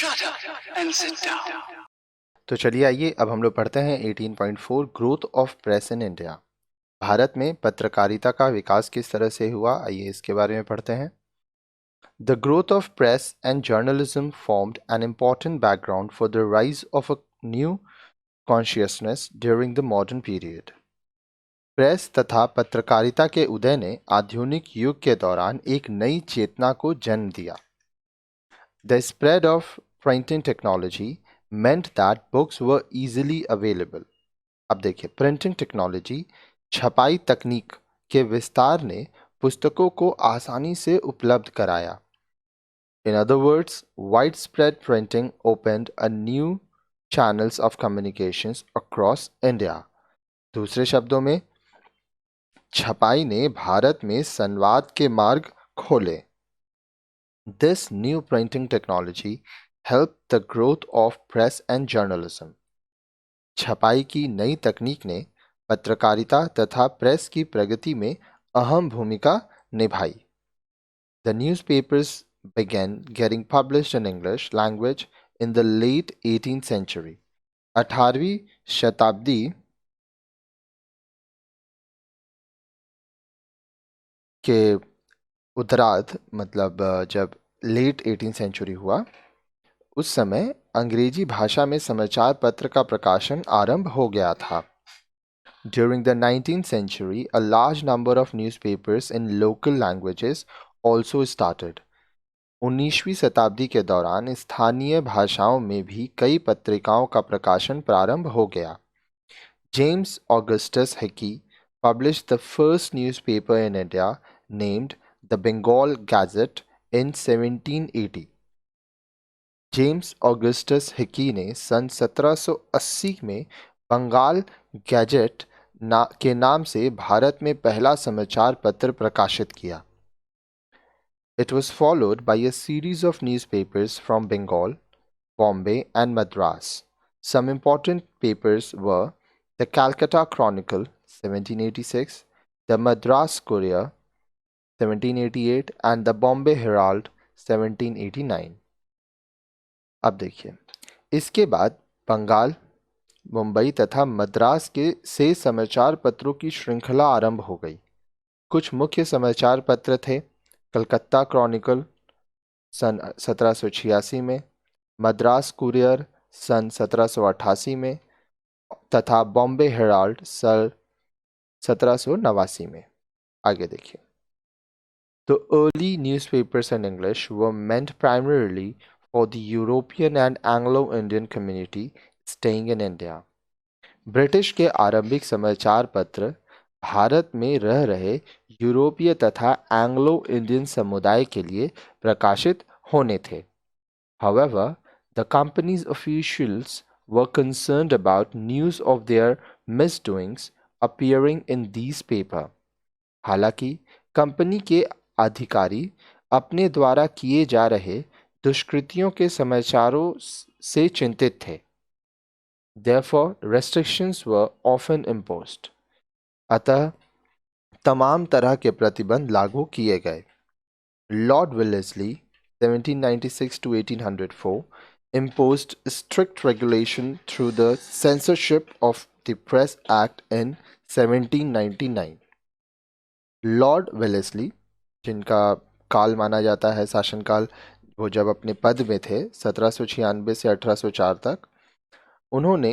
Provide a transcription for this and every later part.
Shut up and sit down. तो चलिए आइए अब हम लोग पढ़ते हैं 18.4 growth of press in India. Bharat में पत्रकारिता का विकास किस तरह से हुआ, आइए इसके बारे में पढ़ते हैं। The growth of press and journalism formed an important background for the rise of a new consciousness during the modern period. Press तथा पत्रकारिता के उदय ने आधुनिक युग के दौरान एक नई चेतना को जन्म दिया। The spread of printing technology meant that books were easily available. अब देखिए, प्रिंटिंग टेक्नोलॉजी छपाई तकनीक के विस्तार ने पुस्तकों को आसानी से उपलब्ध कराया। In other words, widespread printing opened a new channels of communications across India. दूसरे शब्दों में, छपाई ने भारत में संवाद के मार्ग खोले। This new printing technology helped the growth of press and journalism. छपाई की नई तकनीक ने पत्रकारिता तथा प्रेस की प्रगति में अहम भूमिका निभाई। The newspapers began getting published in English language in the late 18th century. 18वीं शताब्दी के उत्तरार्ध, मतलब जब लेट 18th सेंचुरी हुआ, उस समय अंग्रेजी भाषा में समाचार पत्र का प्रकाशन आरंभ हो गया था। During the 19th century, a large number of newspapers in local languages also started. 19वीं शताब्दी के दौरान स्थानीय भाषाओं में भी कई पत्रिकाओं का प्रकाशन प्रारंभ हो गया। James Augustus Hickey published the first newspaper in India, named the Bengal Gazette, in 1780. James Augustus Hicky ने सन 1780 में बंगाल गैजेट के नाम से भारत में पहला समाचार पत्र प्रकाशित किया। It was followed by a series of newspapers from Bengal, Bombay and Madras. Some important papers were the Calcutta Chronicle 1786, the Madras Courier 1788 and the Bombay Herald 1789. अब देखिए, इसके बाद बंगाल, मुंबई तथा मद्रास के से समाचार पत्रों की श्रृंखला आरंभ हो गई। कुछ मुख्य समाचार पत्र थे कलकत्ता क्रॉनिकल सन 1786 में, मद्रास कुरियर सन 1788 में तथा बॉम्बे हेराल्ड सन 1789 में। आगे देखिए, The early newspapers in English were meant primarily for the European and Anglo-Indian community staying in India. British के आरंभिक समाचार पत्र भारत में रह रहे यूरोपीय तथा एंग्लो इंडियन समुदाय के लिए प्रकाशित होने थे। However, the company's officials were concerned about news of their misdoings appearing in these papers. हालांकि कंपनी के अधिकारी अपने द्वारा किए जा रहे दुष्कृतियों के समाचारों से चिंतित थे। Therefore, restrictions were often imposed. अतः तमाम तरह के प्रतिबंध लागू किए गए। Lord Wellesley 1796 to 1804 imposed strict regulation through the Censorship of the Press Act in 1799. Lord Wellesley, जिनका काल माना जाता है शासनकाल, वो जब अपने पद में थे 1796 से 1804 तक, उन्होंने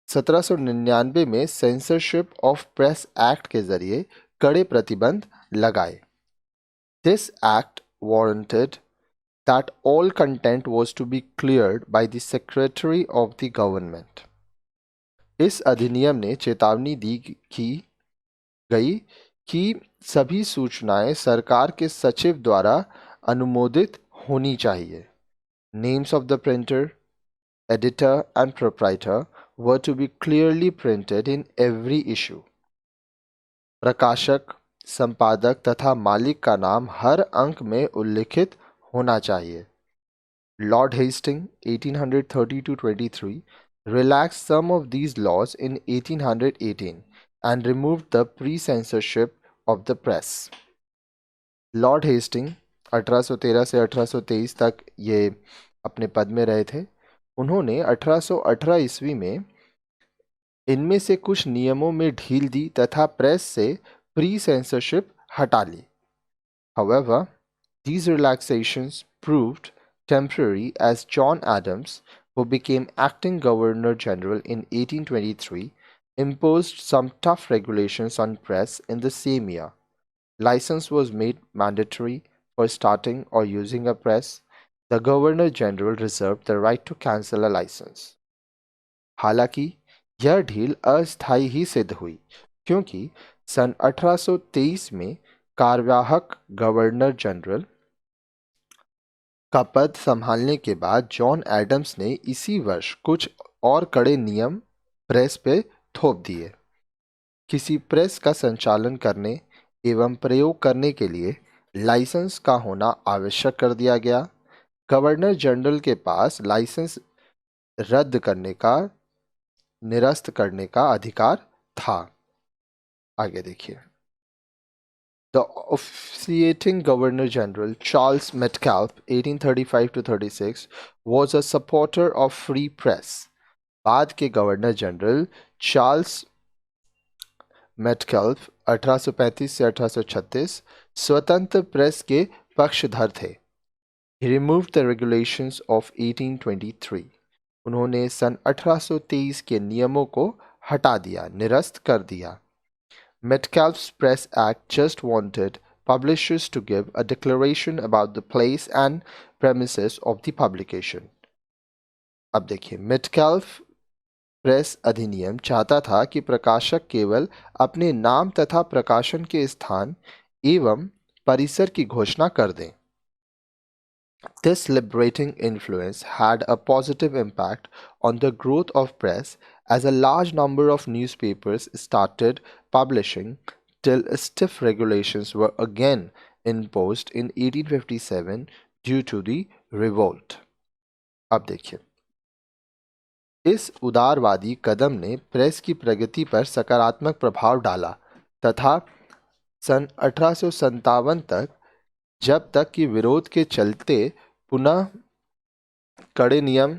1799 में सेंसरशिप ऑफ प्रेस एक्ट के जरिए कड़े प्रतिबंध लगाए। This act warranted that all content was to be cleared by the Secretary of the Government. इस अधिनियम ने चेतावनी दी की गई कि सभी सूचनाएं सरकार के सचिव द्वारा अनुमोदित होनी चाहिए। Names of the printer, editor and proprietor were to be clearly printed in every issue. प्रकाशक, संपादक तथा मालिक का नाम हर अंक में उल्लिखित होना चाहिए। Lord Hastings 1830-23 relaxed some of these laws in 1818 and removed the pre-censorship of the press. Lord Hastings 1813 से 1823 तक ये अपने पद में रहे थे, उन्होंने 1818 ईस्वी में इनमें से कुछ नियमों में ढील दी तथा प्रेस से प्री सेंसरशिप हटा ली। However, these relaxations proved temporary as John Adams, who became acting Governor General in 1823, imposed some tough regulations on press in the same year. License was made mandatory for starting or using a press. The Governor General reserved the right to cancel a license. हालांकि यह ढील अस्थायी ही सिद्ध हुई, क्योंकि सन 1823 में कार्यवाहक governor general का पद संभालने के बाद जॉन एडम्स ने इसी वर्ष कुछ और कड़े नियम प्रेस पे थोप दिए। किसी प्रेस का संचालन करने एवं प्रयोग करने के लिए लाइसेंस का होना आवश्यक कर दिया गया। गवर्नर जनरल के पास लाइसेंस रद्द करने का, निरस्त करने का अधिकार था। आगे देखिए। The officiating Governor General Charles Metcalfe, 1835 to 36, was a supporter of free press. बाद के गवर्नर जनरल चार्ल्स मेटकल्फ 1835 से 1836 स्वतंत्र प्रेस के पक्षधर थे। He removed the regulations of 1823. उन्होंने सन 1823 के नियमों को हटा दिया, निरस्त कर दिया। Metcalfe's Press Act just wanted publishers to give a declaration about the place and premises of the publication. अब देखिए, मेटकैल्फ प्रेस अधिनियम चाहता था कि प्रकाशक केवल अपने नाम तथा प्रकाशन के स्थान एवं परिसर की घोषणा कर दें। This liberating influence had a positive impact on the growth of press as a large number of newspapers started publishing till stiff regulations were again imposed in 1857 due to the revolt. अब देखिए, इस उदारवादी कदम ने press की प्रगति पर सकारात्मक प्रभाव डाला तथा सन 1857 तक, जब तक कि विरोध के चलते पुनः कड़े नियम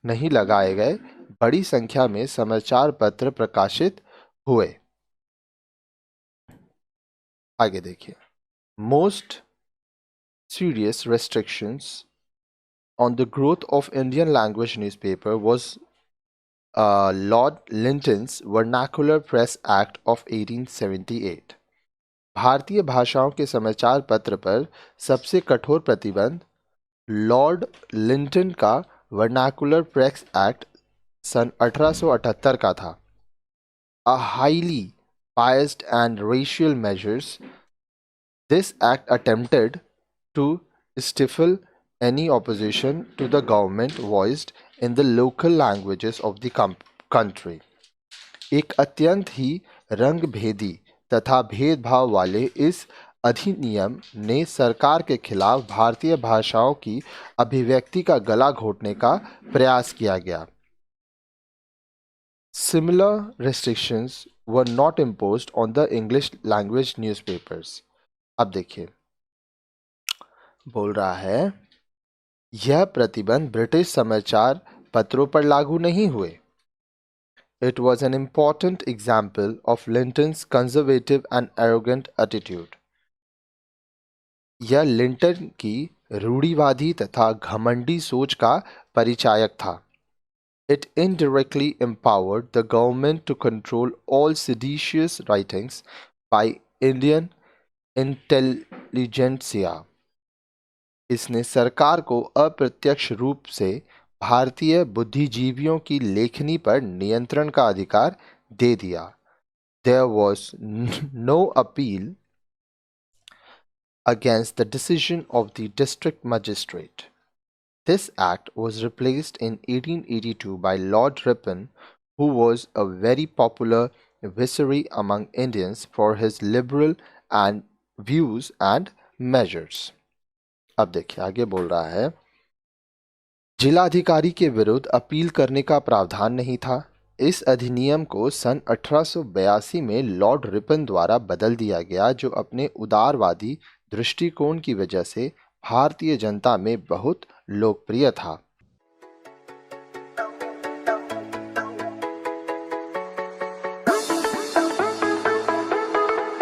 नहीं लगाए गए, बड़ी संख्या में समाचार पत्र प्रकाशित हुए। आगे देखिए। Most serious restrictions on the growth of Indian language newspaper was Lord Lytton's Vernacular Press Act of 1878. भारतीय भाषाओं के समाचार पत्र पर सबसे कठोर प्रतिबंध लॉर्ड लिंटन का वर्नाकुलर प्रेस एक्ट सन 1878 का था। A highly biased and racial measures, this act attempted to stifle any opposition to the government voiced in the local languages of the country. एक अत्यंत ही रंगभेदी तथा भेदभाव वाले इस अधिनियम ने सरकार के खिलाफ भारतीय भाषाओं की अभिव्यक्ति का गला घोटने का प्रयास किया गया। Similar restrictions were not imposed on the English language newspapers. अब देखिए, बोल रहा है यह प्रतिबंध ब्रिटिश समाचार पत्रों पर लागू नहीं हुए। It was an important example of Linton's conservative and arrogant attitude. यह लिंटन की रूढ़िवादी तथा घमंडी सोच का परिचायक था। It indirectly empowered the government to control all seditious writings by Indian intelligentsia. इसने सरकार को अप्रत्यक्ष रूप से भारतीय बुद्धिजीवियों की लेखनी पर नियंत्रण का अधिकार दे दिया। There was no appeal against the decision of the district magistrate. This act was replaced in 1882 by Lord Ripon, who was a very popular viceroy among Indians for his liberal and views and measures. अब देखिए, आगे बोल रहा है जिलाधिकारी के विरुद्ध appeal करने का प्रावधान नहीं था। इस अधिनियम को सन 1882 में लॉर्ड रिपन द्वारा बदल दिया गया, जो अपने उदारवादी दृष्टिकोण की वजह से भारतीय जनता में बहुत लोकप्रिय था।